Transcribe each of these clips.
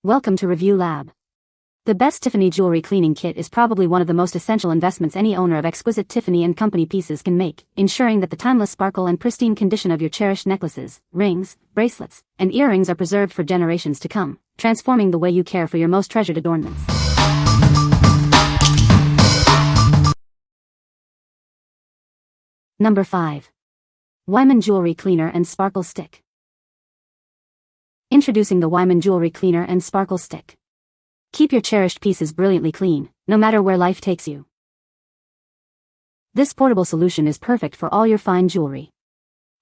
Welcome to Review Lab. The best Tiffany Jewelry Cleaning Kit is probably one of the most essential investments any owner of exquisite Tiffany & Company pieces can make, ensuring that the timeless sparkle and pristine condition of your cherished necklaces, rings, bracelets, and earrings are preserved for generations to come, transforming the way you care for your most treasured adornments. Number 5. Weiman Jewelry Cleaner and Sparkle Stick. Introducing the Weiman Jewelry Cleaner and Sparkle Stick. Keep your cherished pieces brilliantly clean, no matter where life takes you. This portable solution is perfect for all your fine jewelry.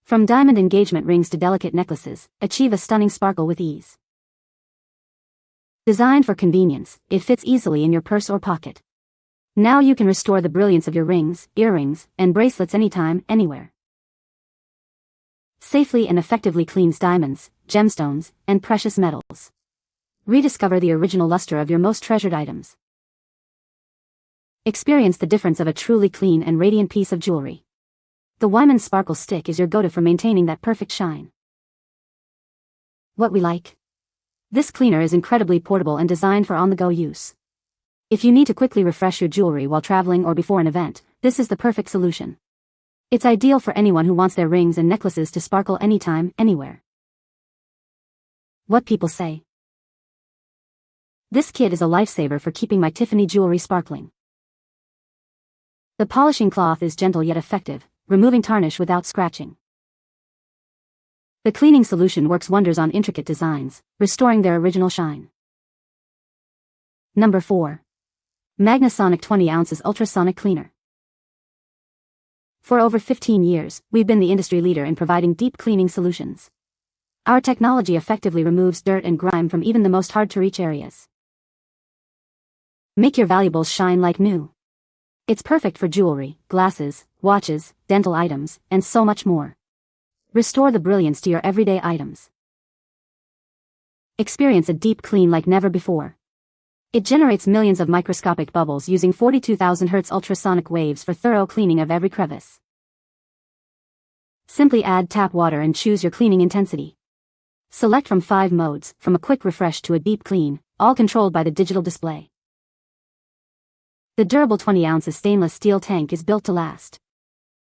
From diamond engagement rings to delicate necklaces, achieve a stunning sparkle with ease. Designed for convenience, it fits easily in your purse or pocket. Now you can restore the brilliance of your rings, earrings, and bracelets anytime, anywhere. Safely and effectively cleans diamonds, gemstones, and precious metals. Rediscover the original luster of your most treasured items. Experience the difference of a truly clean and radiant piece of jewelry. The Weiman Sparkle Stick is your go-to for maintaining that perfect shine. What we like? This cleaner is incredibly portable and designed for on-the-go use. If you need to quickly refresh your jewelry while traveling or before an event, this is the perfect solution. It's ideal for anyone who wants their rings and necklaces to sparkle anytime, anywhere. What people say. This kit is a lifesaver for keeping my Tiffany jewelry sparkling. The polishing cloth is gentle yet effective, removing tarnish without scratching. The cleaning solution works wonders on intricate designs, restoring their original shine. Number 4. Magnasonic 20 ounces Ultrasonic Cleaner. For over 15 years, we've been the industry leader in providing deep cleaning solutions. Our technology effectively removes dirt and grime from even the most hard-to-reach areas. Make your valuables shine like new. It's perfect for jewelry, glasses, watches, dental items, and so much more. Restore the brilliance to your everyday items. Experience a deep clean like never before. It generates millions of microscopic bubbles using 42,000 Hz ultrasonic waves for thorough cleaning of every crevice. Simply add tap water and choose your cleaning intensity. Select from 5 modes, from a quick refresh to a deep clean, all controlled by the digital display. The durable 20-ounce stainless steel tank is built to last.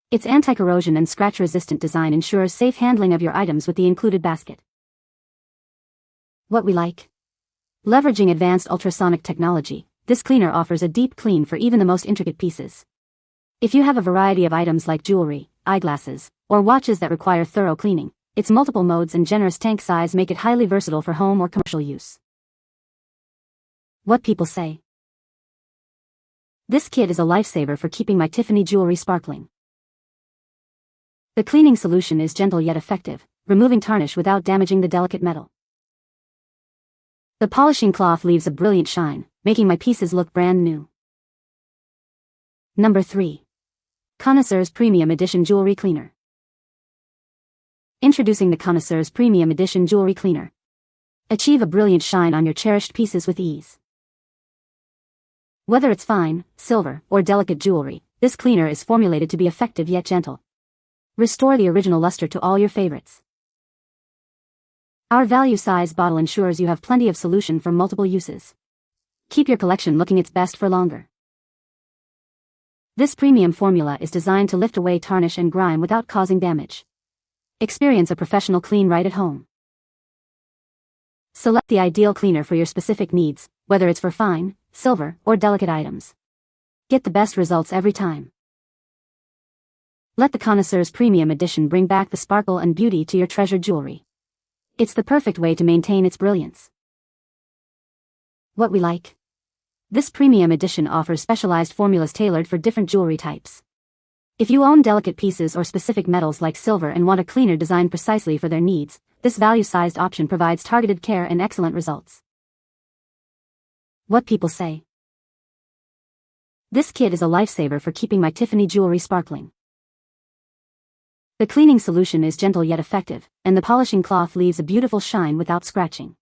Its anti-corrosion and scratch-resistant design ensures safe handling of your items with the included basket. What we like? Leveraging advanced ultrasonic technology, this cleaner offers a deep clean for even the most intricate pieces. If you have a variety of items like jewelry, eyeglasses, or watches that require thorough cleaning, its multiple modes and generous tank size make it highly versatile for home or commercial use. What people say. This kit is a lifesaver for keeping my Tiffany jewelry sparkling. The cleaning solution is gentle yet effective, removing tarnish without damaging the delicate metal. The polishing cloth leaves a brilliant shine, making my pieces look brand new. Number 3. CONNOISSEURS Premium Edition Jewelry Cleaner. Introducing the CONNOISSEURS Premium Edition Jewelry Cleaner. Achieve a brilliant shine on your cherished pieces with ease. Whether it's fine, silver, or delicate jewelry, this cleaner is formulated to be effective yet gentle. Restore the original luster to all your favorites. Our value-size bottle ensures you have plenty of solution for multiple uses. Keep your collection looking its best for longer. This premium formula is designed to lift away tarnish and grime without causing damage. Experience a professional clean right at home. Select the ideal cleaner for your specific needs, whether it's for fine, silver, or delicate items. Get the best results every time. Let the CONNOISSEURS Premium Edition bring back the sparkle and beauty to your treasured jewelry. It's the perfect way to maintain its brilliance. What we like? This premium edition offers specialized formulas tailored for different jewelry types. If you own delicate pieces or specific metals like silver and want a cleaner designed precisely for their needs, this value-sized option provides targeted care and excellent results. What people say. This kit is a lifesaver for keeping my Tiffany jewelry sparkling. The cleaning solution is gentle yet effective, and the polishing cloth leaves a beautiful shine without scratching.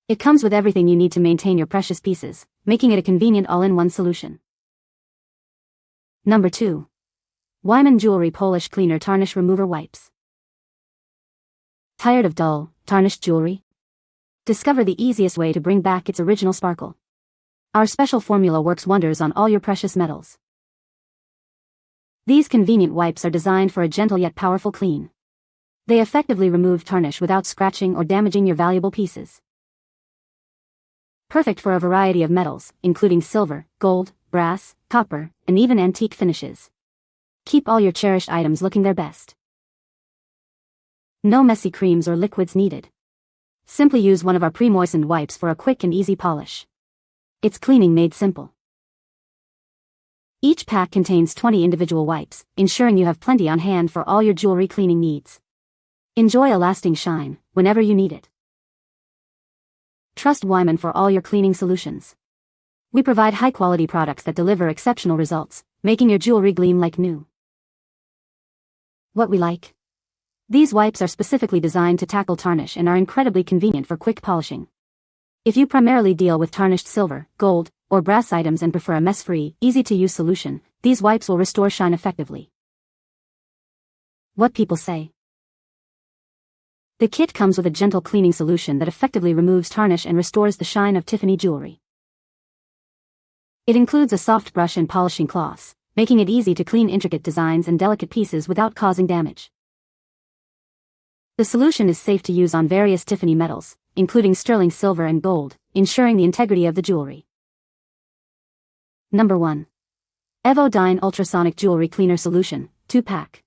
It comes with everything you need to maintain your precious pieces, making it a convenient all-in-one solution. Number 2. Weiman Jewelry Polish Cleaner Tarnish Remover Wipes. Tired of dull, tarnished jewelry? Discover the easiest way to bring back its original sparkle. Our special formula works wonders on all your precious metals. These convenient wipes are designed for a gentle yet powerful clean. They effectively remove tarnish without scratching or damaging your valuable pieces. Perfect for a variety of metals, including silver, gold, brass, copper, and even antique finishes. Keep all your cherished items looking their best. No messy creams or liquids needed. Simply use one of our pre-moistened wipes for a quick and easy polish. It's cleaning made simple. Each pack contains 20 individual wipes, ensuring you have plenty on hand for all your jewelry cleaning needs. Enjoy a lasting shine, whenever you need it. Trust Weiman for all your cleaning solutions. We provide high-quality products that deliver exceptional results, making your jewelry gleam like new. What we like? These wipes are specifically designed to tackle tarnish and are incredibly convenient for quick polishing. If you primarily deal with tarnished silver, gold, or brass items and prefer a mess-free, easy-to-use solution, these wipes will restore shine effectively. What people say. The kit comes with a gentle cleaning solution that effectively removes tarnish and restores the shine of Tiffany jewelry. It includes a soft brush and polishing cloths, making it easy to clean intricate designs and delicate pieces without causing damage. The solution is safe to use on various Tiffany metals, including sterling silver and gold, ensuring the integrity of the jewelry. Number 1. Dyne Ultrasonic Jewelry Cleaner Solution, 2-pack.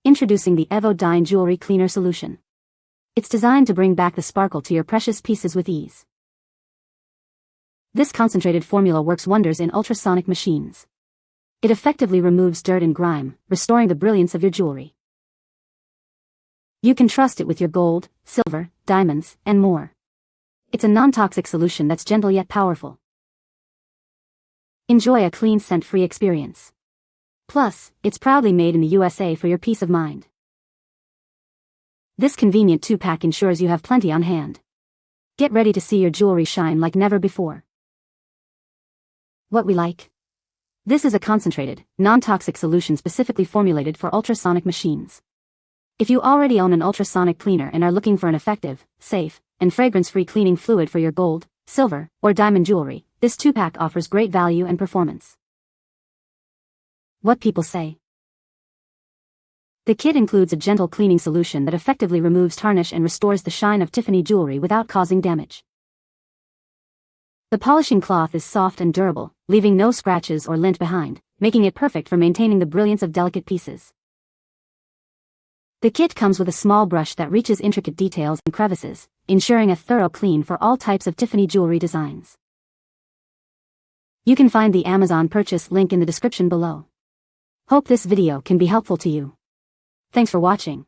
Introducing the Dyne Jewelry Cleaner Solution. It's designed to bring back the sparkle to your precious pieces with ease. This concentrated formula works wonders in ultrasonic machines. It effectively removes dirt and grime, restoring the brilliance of your jewelry. You can trust it with your gold, silver, diamonds, and more. It's a non-toxic solution that's gentle yet powerful. Enjoy a clean scent-free experience. Plus, it's proudly made in the USA for your peace of mind. This convenient 2-pack ensures you have plenty on hand. Get ready to see your jewelry shine like never before. What we like? This is a concentrated, non-toxic solution specifically formulated for ultrasonic machines. If you already own an ultrasonic cleaner and are looking for an effective, safe, and fragrance-free cleaning fluid for your gold, silver, or diamond jewelry, this 2-pack offers great value and performance. What people say. The kit includes a gentle cleaning solution that effectively removes tarnish and restores the shine of Tiffany jewelry without causing damage. The polishing cloth is soft and durable, leaving no scratches or lint behind, making it perfect for maintaining the brilliance of delicate pieces. The kit comes with a small brush that reaches intricate details and crevices, ensuring a thorough clean for all types of Tiffany jewelry designs. You can find the Amazon purchase link in the description below. Hope this video can be helpful to you. Thanks for watching.